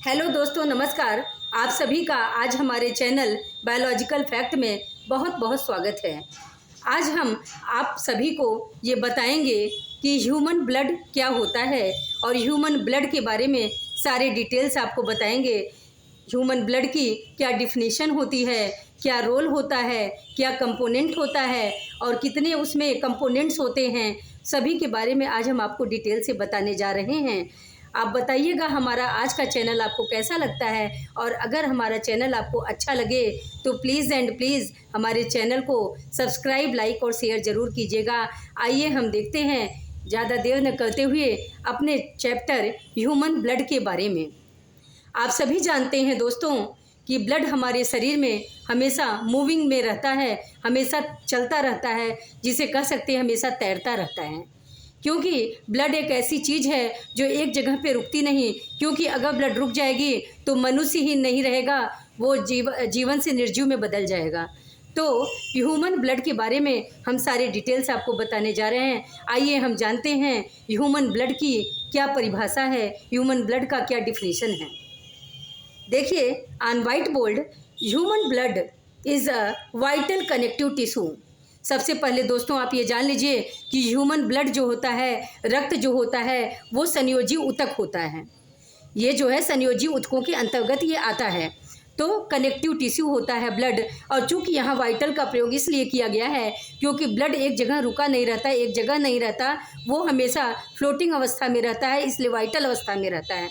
Hello दोस्तों, नमस्कार। आप सभी का आज हमारे चैनल बायोलॉजिकल फैक्ट में बहुत बहुत स्वागत है। आज हम आप सभी को ये बताएंगे कि ह्यूमन ब्लड क्या होता है और ह्यूमन ब्लड के बारे में सारे डिटेल्स आपको बताएंगे। ह्यूमन ब्लड की क्या डिफिनीशन होती है, क्या रोल होता है, क्या कंपोनेंट होता है और कितने उसमें कंपोनेंट्स होते हैं, सभी के बारे में आज हम आपको डिटेल से बताने जा रहे हैं। आप बताइएगा हमारा आज का चैनल आपको कैसा लगता है, और अगर हमारा चैनल आपको अच्छा लगे तो प्लीज़ एंड प्लीज़ हमारे चैनल को सब्सक्राइब, लाइक और शेयर ज़रूर कीजिएगा। आइए हम देखते हैं ज़्यादा देर न करते हुए अपने चैप्टर ह्यूमन ब्लड के बारे में। आप सभी जानते हैं दोस्तों कि ब्लड हमारे शरीर में हमेशा मूविंग में रहता है, हमेशा चलता रहता है, जिसे कह सकते हैं हमेशा तैरता रहता है। क्योंकि ब्लड एक ऐसी चीज़ है जो एक जगह पे रुकती नहीं, क्योंकि अगर ब्लड रुक जाएगी तो मनुष्य ही नहीं रहेगा, वो जीवन से निर्जीव में बदल जाएगा। तो ह्यूमन ब्लड के बारे में हम सारे डिटेल्स आपको बताने जा रहे हैं। आइए हम जानते हैं ह्यूमन ब्लड की क्या परिभाषा है, ह्यूमन ब्लड का क्या डिफिनीशन है। देखिए, on white board, human blood is a vital connective tissue. सबसे पहले दोस्तों आप ये जान लीजिए कि ह्यूमन ब्लड जो होता है, रक्त जो होता है, वो संयोजी ऊतक होता है। ये जो है संयोजी ऊतकों के अंतर्गत ये आता है। तो कनेक्टिव टिश्यू होता है ब्लड। और चूंकि यहाँ वाइटल का प्रयोग इसलिए किया गया है क्योंकि ब्लड एक जगह रुका नहीं रहता, एक जगह नहीं रहता, वो हमेशा फ्लोटिंग अवस्था में रहता है, इसलिए वाइटल अवस्था में रहता है।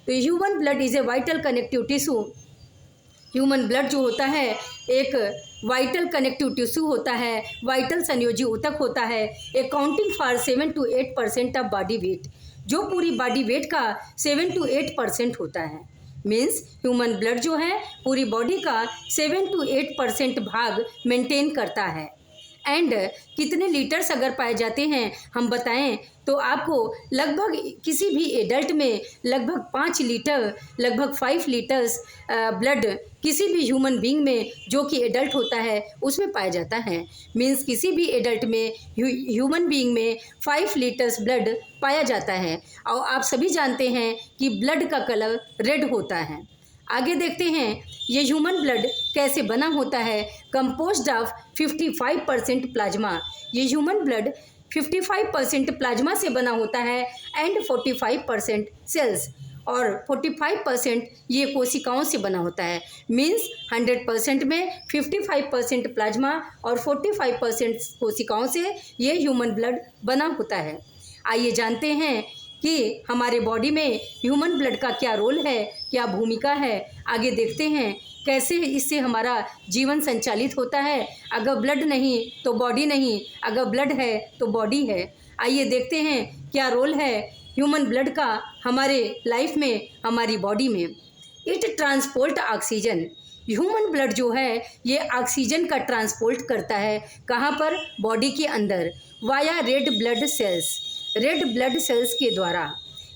तो human blood is a vital connective tissue. Human blood जो होता है एक वाइटल कनेक्टिव टिश्यू होता है, वाइटल संयोजी ऊतक होता है, accounting for 7 to 8% of body weight, जो पूरी बॉडी वेट का 7 to 8% होता है। मीन्स ह्यूमन ब्लड जो है पूरी बॉडी का 7 to 8% भाग मेंटेन करता है। एंड कितने लीटर्स अगर पाए जाते हैं हम बताएं तो आपको लगभग किसी भी एडल्ट में लगभग 5 लीटर, लगभग 5 लीटर्स ब्लड किसी भी ह्यूमन बीइंग में जो कि एडल्ट होता है उसमें पाया जाता है। मीन्स किसी भी एडल्ट में ह्यूमन बीइंग में 5 लीटर्स ब्लड पाया जाता है। और आप सभी जानते हैं कि ब्लड का कलर रेड होता है। आगे देखते हैं ये ह्यूमन ब्लड कैसे बना होता है। Composed of 55% plasma. ये ह्यूमन ब्लड 55% प्लाज्मा से बना होता है एंड 45% सेल्स, और 45% ये कोशिकाओं से बना होता है। मीन्स 100% में 55% प्लाज्मा और 45% कोशिकाओं से ये ह्यूमन ब्लड बना होता है। आइए जानते हैं कि हमारे बॉडी में ह्यूमन ब्लड का क्या रोल है, क्या भूमिका है। आगे देखते हैं कैसे इससे हमारा जीवन संचालित होता है। अगर ब्लड नहीं तो बॉडी नहीं, अगर ब्लड है तो बॉडी है। आइए देखते हैं क्या रोल है ह्यूमन ब्लड का हमारे लाइफ में, हमारी बॉडी में। It transport oxygen. Human blood जो है ये ऑक्सीजन का ट्रांसपोर्ट करता है। कहाँ पर? बॉडी के अंदर, via red blood cells. Red blood cells के द्वारा,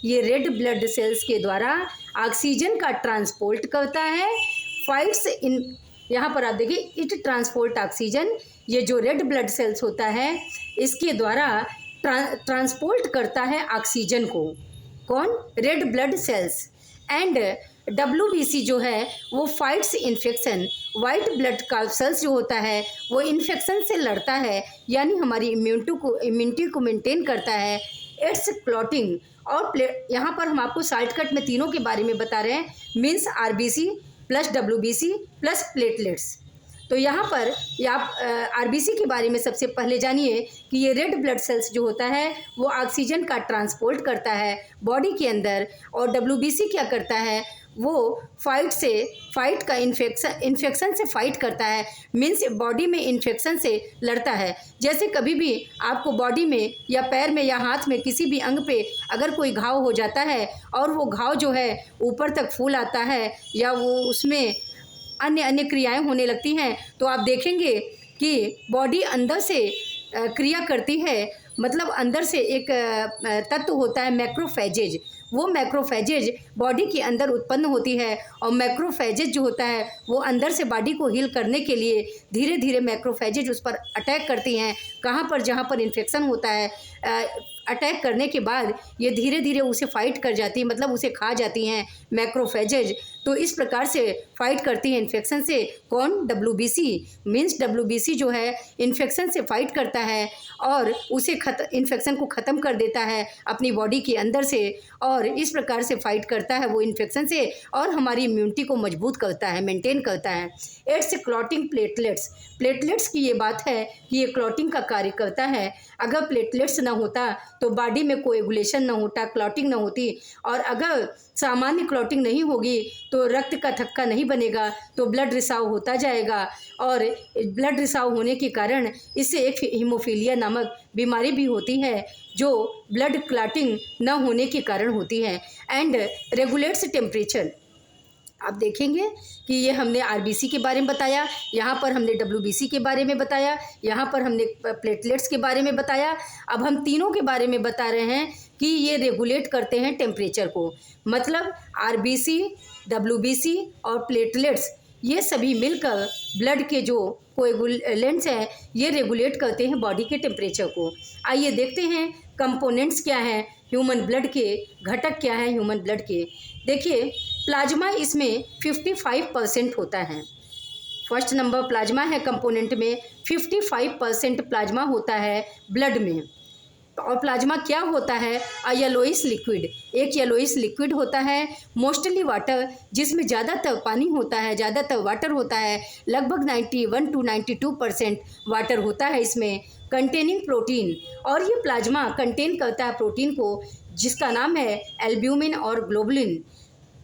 ये रेड ब्लड सेल्स के द्वारा ऑक्सीजन का ट्रांसपोर्ट करता है। फाइट्स इन, यहाँ पर आप देखिए, इट ट्रांसपोर्ट ऑक्सीजन। ये जो रेड ब्लड सेल्स होता है इसके द्वारा ट्रांसपोर्ट करता है ऑक्सीजन को। कौन? Red blood cells. And WBC जो है वो फाइट्स इन्फेक्शन। वाइट ब्लड का सेल्स जो होता है वो इन्फेक्शन से लड़ता है, यानी हमारी इम्यूनिटी को मेंटेन करता है। It's clotting. और यहाँ पर हम आपको शॉर्टकट में तीनों के बारे में बता रहे हैं। Means RBC plus WBC plus platelets. तो यहाँ पर आप RBC के बारे में सबसे पहले जानिए कि ये रेड ब्लड सेल्स जो होता है वो ऑक्सीजन का ट्रांसपोर्ट करता है बॉडी के अंदर, और WBC क्या करता है, वो फाइट का इन्फेक्शन से फाइट करता है। मीन्स बॉडी में इन्फेक्शन से लड़ता है। जैसे कभी भी आपको बॉडी में या पैर में या हाथ में किसी भी अंग पे अगर कोई घाव हो जाता है और वो घाव जो है ऊपर तक फूल आता है या वो उसमें अन्य क्रियाएं होने लगती हैं, तो आप देखेंगे कि बॉडी अंदर से क्रिया करती है। मतलब अंदर से एक तत्व होता है मैक्रोफेजेज। वो मैक्रोफेजेज बॉडी के अंदर उत्पन्न होती है, और मैक्रोफेजेज जो होता है वो अंदर से बॉडी को हील करने के लिए धीरे धीरे मैक्रोफेजेज उस पर अटैक करती हैं। कहाँ पर? जहाँ पर इन्फेक्शन होता है। अटैक करने के बाद ये धीरे धीरे उसे फाइट कर जाती है, मतलब उसे खा जाती हैं मैक्रोफेजेज। तो इस प्रकार से फाइट करती है इन्फेक्शन से। कौन? WBC। मीन्स WBC जो है इन्फेक्शन से फाइट करता है और उसे इन्फेक्शन को ख़त्म कर देता है अपनी बॉडी के अंदर से, और इस प्रकार से फाइट करता है वो इन्फेक्शन से और हमारी इम्यूनिटी को मजबूत करता है, मेंटेन करता है। It's clotting platelets. प्लेटलेट्स की ये बात है कि ये क्लॉटिंग का कार्य करता है। अगर प्लेटलेट्स ना होता तो बॉडी में कोएगुलेशन ना होता, क्लॉटिंग ना होती, और अगर सामान्य क्लॉटिंग नहीं होगी तो रक्त का थक्का नहीं बनेगा, तो ब्लड रिसाव होता जाएगा, और ब्लड रिसाव होने के कारण इससे एक हीमोफीलिया नामक बीमारी भी होती है जो ब्लड क्लॉटिंग न होने के कारण होती है। And regulates temperature. आप देखेंगे कि ये हमने RBC के बारे में बताया, यहाँ पर हमने WBC के बारे में बताया, यहाँ पर हमने प्लेटलेट्स के बारे में बताया। अब हम तीनों के बारे में बता रहे हैं कि ये रेगुलेट करते हैं टेम्परेचर को। मतलब RBC, WBC और प्लेटलेट्स ये सभी मिलकर ब्लड के जो कोएगुलेंट्स हैं ये रेगुलेट करते हैं बॉडी के टेम्परेचर को। आइए देखते हैं कंपोनेंट्स क्या हैं ह्यूमन ब्लड के, घटक क्या हैं ह्यूमन ब्लड के। देखिए प्लाज्मा इसमें 55% होता है। फर्स्ट नंबर प्लाज्मा है कंपोनेंट में, 55% प्लाज्मा होता है ब्लड में। और प्लाज्मा क्या होता है? अ येलोइश लिक्विड, एक येलोइश लिक्विड होता है, मोस्टली वाटर, जिसमें ज़्यादातर पानी होता है, ज़्यादातर वाटर होता है, लगभग 91 to 92% वाटर होता है इसमें, कंटेनिंग प्रोटीन। और ये प्लाज्मा कंटेन करता है प्रोटीन को जिसका नाम है एल्ब्यूमिन और ग्लोबुलिन।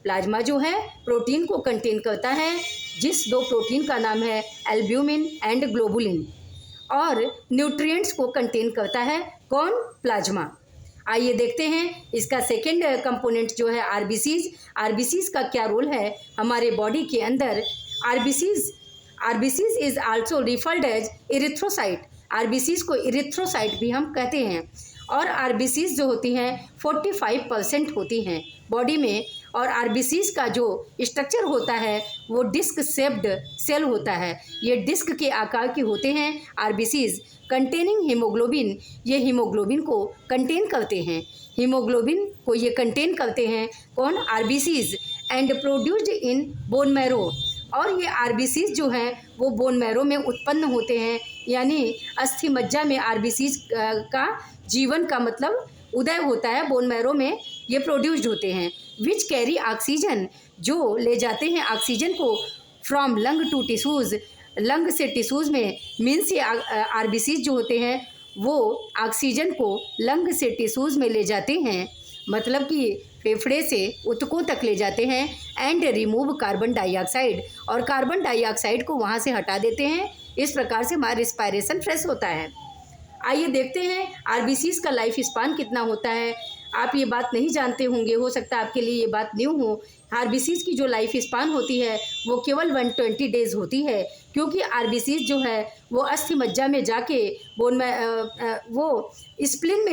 प्लाज्मा जो है प्रोटीन को कंटेन करता है, जिस दो प्रोटीन का नाम है एल्ब्यूमिन एंड ग्लोबुलिन, और न्यूट्रिएंट्स को कंटेन करता है। कौन? प्लाज्मा। आइए देखते हैं इसका सेकेंड कंपोनेंट जो है RBCs। RBCs का क्या रोल है हमारे बॉडी के अंदर? RBCs is also referred as erythrocyte. RBCs को इरिथ्रोसाइट भी हम कहते हैं। और RBCs जो होती हैं 45% होती हैं बॉडी में, और RBCs का जो स्ट्रक्चर होता है वो डिस्क शेप्ड सेल होता है। ये डिस्क के आकार के होते हैं RBCs, कंटेनिंग हीमोग्लोबिन। ये हीमोग्लोबिन को कंटेन करते हैं, हीमोग्लोबिन को ये कंटेन करते हैं। कौन? RBCs। And produced in bone marrow. और ये RBCs जो हैं वो बोन मैरो में उत्पन्न होते हैं, यानी अस्थि मज्जा में RBCs का जीवन का मतलब उदय होता है, बोन मैरो में ये प्रोड्यूस्ड होते हैं। विच कैरी ऑक्सीजन, जो ले जाते हैं ऑक्सीजन को from lung to tissues, lung से टिश्यूज़ में। मीन्स ये RBCs जो होते हैं वो ऑक्सीजन को लंग से टिश्यूज़ में ले जाते हैं, मतलब कि फेफड़े से ऊतकों तक ले जाते हैं। एंड रिमूव कार्बन डाइऑक्साइड, और कार्बन डाइऑक्साइड को वहाँ से हटा देते हैं। इस प्रकार से हमारा रिस्पायरेशन फ्रेश होता है। आइए देखते हैं RBCs का लाइफ स्पान कितना होता है। आप ये बात नहीं जानते होंगे, हो सकता है आपके लिए ये बात न्यू हो। RBCs की जो लाइफ स्पान होती है वो केवल 120 डेज़ होती है, क्योंकि RBCs जो है वो अस्थि मज्जा में जाके वो स्प्लिन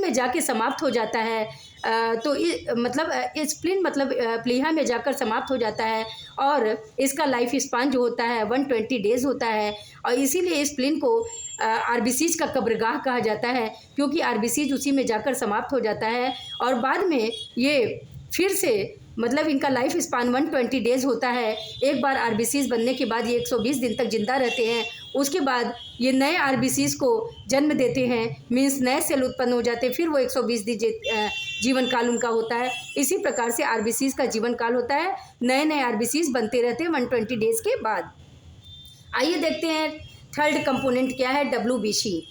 में जाके समाप्त हो जाता है। तो स्प्लिन मतलब प्लीहा में जाकर समाप्त हो जाता है, और इसका लाइफ स्पान जो होता है 120 डेज़ होता है। और इसीलिए स्प्लिन को RBCs का कब्रगाह कहा जाता है, क्योंकि RBCs उसी में जाकर समाप्त हो जाता है। और बाद में ये फिर से मतलब इनका लाइफ स्पान 120 डेज़ होता है। एक बार RBCs बनने के बाद ये 120 दिन तक जिंदा रहते हैं। उसके बाद ये नए RBCs को जन्म देते हैं, मीन्स नए सेल उत्पन्न हो जाते हैं, फिर वो 120 दिन जीवन काल उनका होता है। इसी प्रकार से RBCs का जीवन काल होता है, नए नए RBCs बनते रहते हैं 120 डेज़ के बाद। आइए देखते हैं थर्ड कंपोनेंट क्या है, WBC।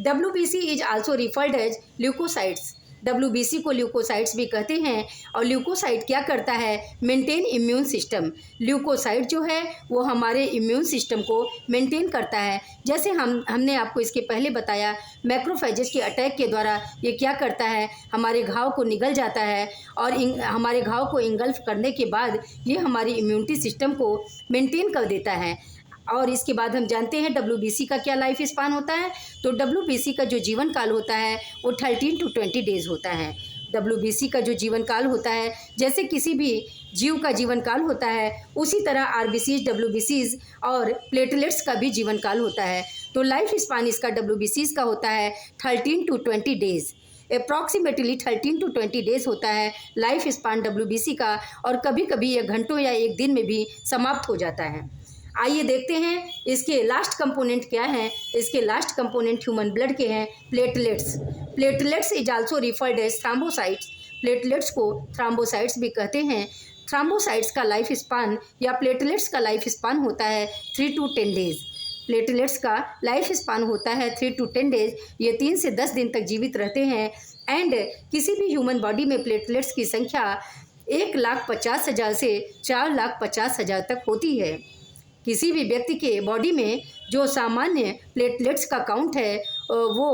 WBC is also referred as leukocytes. WBC को ल्यूकोसाइट्स भी कहते हैं। और ल्यूकोसाइट क्या करता है? Maintain immune system. ल्यूकोसाइट जो है वो हमारे इम्यून सिस्टम को मेंटेन करता है। जैसे हमने आपको इसके पहले बताया, मैक्रोफेजेस के अटैक के द्वारा ये क्या करता है? हमारे घाव को निगल जाता है, और हमारे घाव को इंगल्फ करने के बाद ये हमारी इम्यूनिटी सिस्टम को मेंटेन कर देता है। और इसके बाद हम जानते हैं WBC का क्या लाइफ स्पान होता है। तो WBC का जो जीवन काल होता है वो 13 to 20 डेज़ होता है। WBC का जो जीवन काल होता है, जैसे किसी भी जीव का जीवन काल होता है, उसी तरह RBCs, WBCs और प्लेटलेट्स का भी जीवन काल होता है। तो लाइफ स्पान इसका WBCs का होता है 13 to 20 days. Approximately 13 to 20 days होता है लाइफ स्पान WBC का, और कभी कभी यह घंटों या एक दिन में भी समाप्त हो जाता है। आइए देखते हैं इसके लास्ट कंपोनेंट क्या हैं। इसके लास्ट कंपोनेंट ह्यूमन ब्लड के हैं platelets. Platelets is also referred as thrombocytes. Platelets को थ्राम्बोसाइट्स भी कहते हैं। थ्राम्बोसाइट्स का लाइफ स्पान या प्लेटलेट्स का लाइफ स्पान होता है 3 to 10 डेज़। प्लेटलेट्स का लाइफ स्पान होता है 3 to 10 डेज़। ये 3 से 10 दिन तक जीवित रहते हैं। एंड किसी भी ह्यूमन बॉडी में प्लेटलेट्स की संख्या 1,50,000 से 4,50,000 तक होती है। किसी भी व्यक्ति के बॉडी में जो सामान्य प्लेटलेट्स का काउंट है वो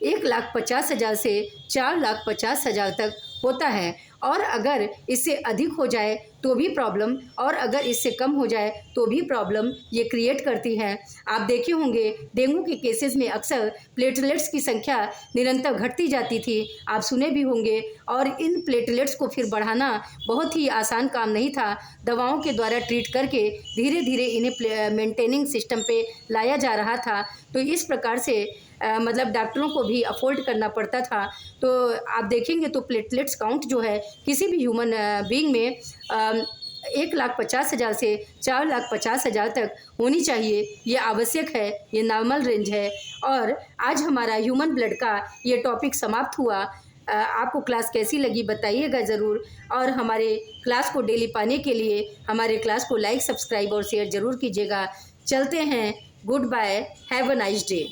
1,50,000 से 4,50,000 तक होता है, और अगर इससे अधिक हो जाए तो भी प्रॉब्लम, और अगर इससे कम हो जाए तो भी प्रॉब्लम ये क्रिएट करती है। आप देखे होंगे डेंगू के केसेस में अक्सर प्लेटलेट्स की संख्या निरंतर घटती जाती थी, आप सुने भी होंगे। और इन प्लेटलेट्स को फिर बढ़ाना बहुत ही आसान काम नहीं था। दवाओं के द्वारा ट्रीट करके धीरे धीरे इन्हें मेंटेनिंग सिस्टम पे लाया जा रहा था। तो इस प्रकार से मतलब डॉक्टरों को भी अफोर्ड करना पड़ता था। तो आप देखेंगे तो प्लेटलेट्स काउंट जो है किसी भी ह्यूमन बीइंग में 1,50,000 से 4,50,000 तक होनी चाहिए। ये आवश्यक है, ये नॉर्मल रेंज है। और आज हमारा ह्यूमन ब्लड का ये टॉपिक समाप्त हुआ। आपको क्लास कैसी लगी बताइएगा ज़रूर, और हमारे क्लास को डेली पाने के लिए हमारे क्लास को लाइक, सब्सक्राइब और शेयर ज़रूर कीजिएगा। चलते हैं, good bye, have a nice day.